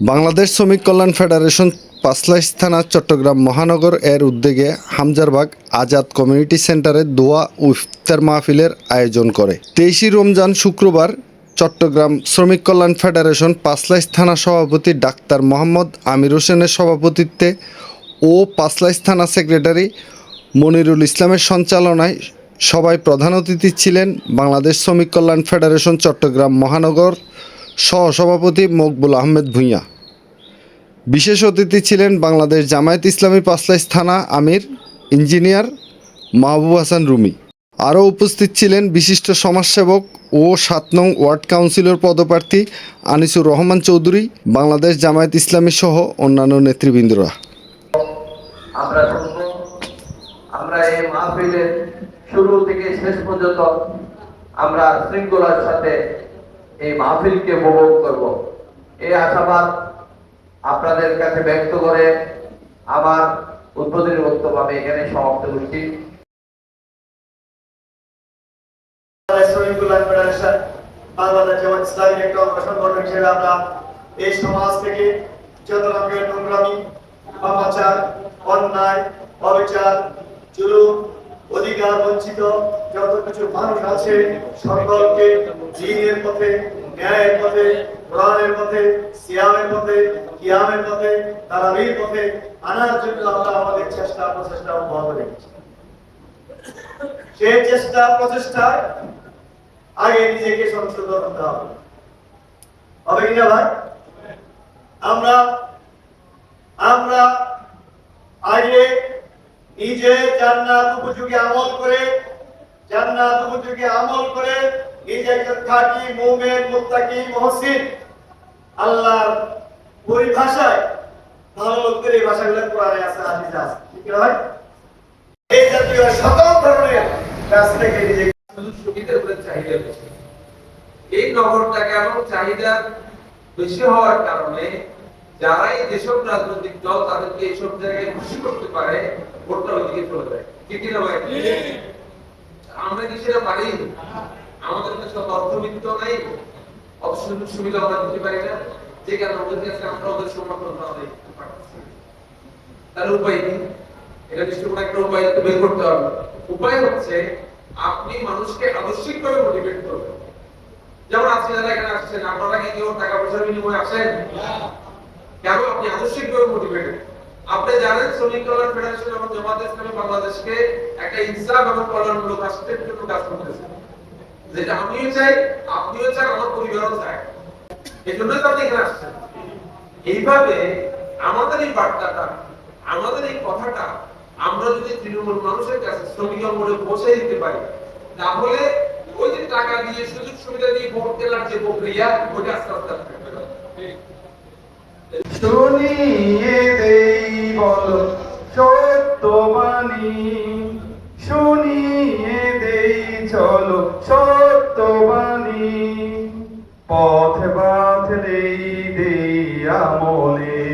বাংলাদেশ শ্রমিক কল্যাণ ফেডারেশন পাঁচলাইশ থানা চট্টগ্রাম মহানগর এর উদ্যোগে হামজারবাগ আজাদ কমিউনিটি সেন্টারে দোয়া ও ইফতার মাহফিলের আয়োজন করে। 23 রমজান শুক্রবার চট্টগ্রাম শ্রমিক কল্যাণ ফেডারেশন পাঁচলাইশ থানা সভাপতি ডাক্তার মোহাম্মদ আমির হোসেনের সভাপতিত্বে ও পাঁচলাইশ থানা সেক্রেটারি মনিরুল ইসলামের সঞ্চালনায় সভায় প্রধান অতিথি ছিলেন বাংলাদেশ শ্রমিক কল্যাণ ফেডারেশন চট্টগ্রাম মহানগর সহসভাপতি মকবুল আহমেদ ভূঁইয়া। বিশেষ অতিথি ছিলেন বাংলাদেশ জামায়াত ইসলামী পাঁচলাইশ থানা আমির ইঞ্জিনিয়ার মাহবুব হাসান রুমি। আরও উপস্থিত ছিলেন বিশিষ্ট সমাজসেবক ও 7 নং ওয়ার্ড কাউন্সিলর পদপ্রার্থী আনিসুর রহমান চৌধুরী, বাংলাদেশ জামায়াত ইসলামী সহ অন্যান্য নেতৃবৃন্দরা। আমরা এই মাহফিলের শুরু থেকে শেষ পর্যন্ত আমরা শৃঙ্খলার সাথে এই মাহফিলকে উপভোগ করব, এই আশাবাদ আপনাদের কাছে ব্যক্ত করে আমার উদ্বোধনী বক্তব্য আমি এখানে সমাপ্ত করছি। বাংলাদেশ জামায়াত ইসলামীর একটা সংগঠন হিসেবে আমরা এই সমাজ থেকে যত রকমের নোংরামি, পাপাচার, অন্যায়, অবিচার, জুলুম, অধিকার বঞ্চিত যত কিছু মানুষ আছে সকলকে দ্বীনের পথে, ন্যায়ের পথে, কোরআনের পথে, সিয়ামের পথে, কিয়ামের পথে, তারাবির পথে আনার জন্য আমরা আমাদের প্রচেষ্টা অব্যাহত রেখেছি। সেই প্রচেষ্টায় আগে নিজেকে সংশোধন করতে হবে কিনা ভাই? আমরা আগে নিজে জান্নাত উপযোগী আমল করে নিজে একজন খাঁটি মুমিন, মুত্তাকি, মুহসিন, আল্লাহর পরিভাষায় ভালো লোকদের এই ভাষাগুলো কোরআনে আছে, হাদিসে আছে, ঠিক না ভাই? এই জাতীয় সকল ধরনের কাজ থেকে নিজে সুবিধার উপরে চাহিদা বেশি। এই নগরটা কেমন চাহিদা বেশি হওয়ার কারণে যারাই যেসব রাজনৈতিক দল তাদেরকে এইসব জায়গায় খুশি করতে পারে ভোটটা ওইদিকে চলে যায়, ঠিক না ভাই? আমরা কি সেটা পারি? আমাদের কাছে অর্থবিত্ত নাই, অত সুযোগ সুবিধা আমরা দিতে পারি না, যে কারণে ওদের কাছে আমরা ওদের সমর্থন পাই। তার উপায় কি? এটা নিশ্চয় কোনো একটা উপায় বের করতে হবে। উপায় হচ্ছে আপনি মানুষকে আদর্শিকভাবে মোটিভেট করবেন। যেমন আজকে যারা এখানে আসছেন, আপনারা কি কেউ টাকা পয়সার বিনিময়ে আসেন? কেন? আপনি আদর্শিকভাবে মোটিভেটেড। আপনি জানেন শ্রমিক কল্যাণ ফেডারেশন এবং জামায়াত ইসলামী বাংলাদেশকে একটা ইনসাফ এবং কল্যাণমূলক রাষ্ট্রের জন্য কাজ করতেছে, যেটা আমিও চাই, আপনিও চান, আমার পরিবারও চায়। এই জন্যই তো আপনি এখানে আসছেন। এইভাবে আমাদের এই বার্তাটা, আমাদের এই কথাটা আমরা যদি তৃণমূল মানুষের কাছে শ্রমিকের মনে পৌঁছে দিতে পারি, তাহলে ওই যে টাকা দিয়ে সুযোগ সুবিধা দিয়ে ভোট কেনার যে প্রক্রিয়া, ওইটা আস্তে আস্তে শুনিয়ে দেই বলো সত্যবাণী, শুনিয়ে দেই চলো সত্যবাণী, পথ বাঁধলেই দেই আমলে,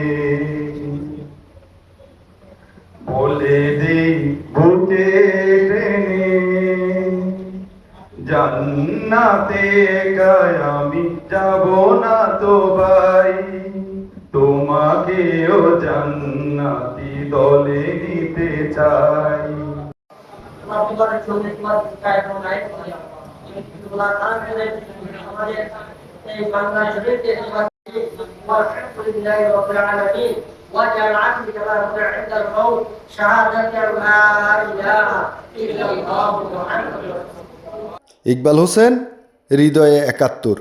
বলে দেই বুকে টেনে জান্নাতে গায় আমি যাব না তো ভাই, তোমাকেও জান্নাতি দলে নিতে চাই। ইকবাল হোসেন, হৃদয়ে 71।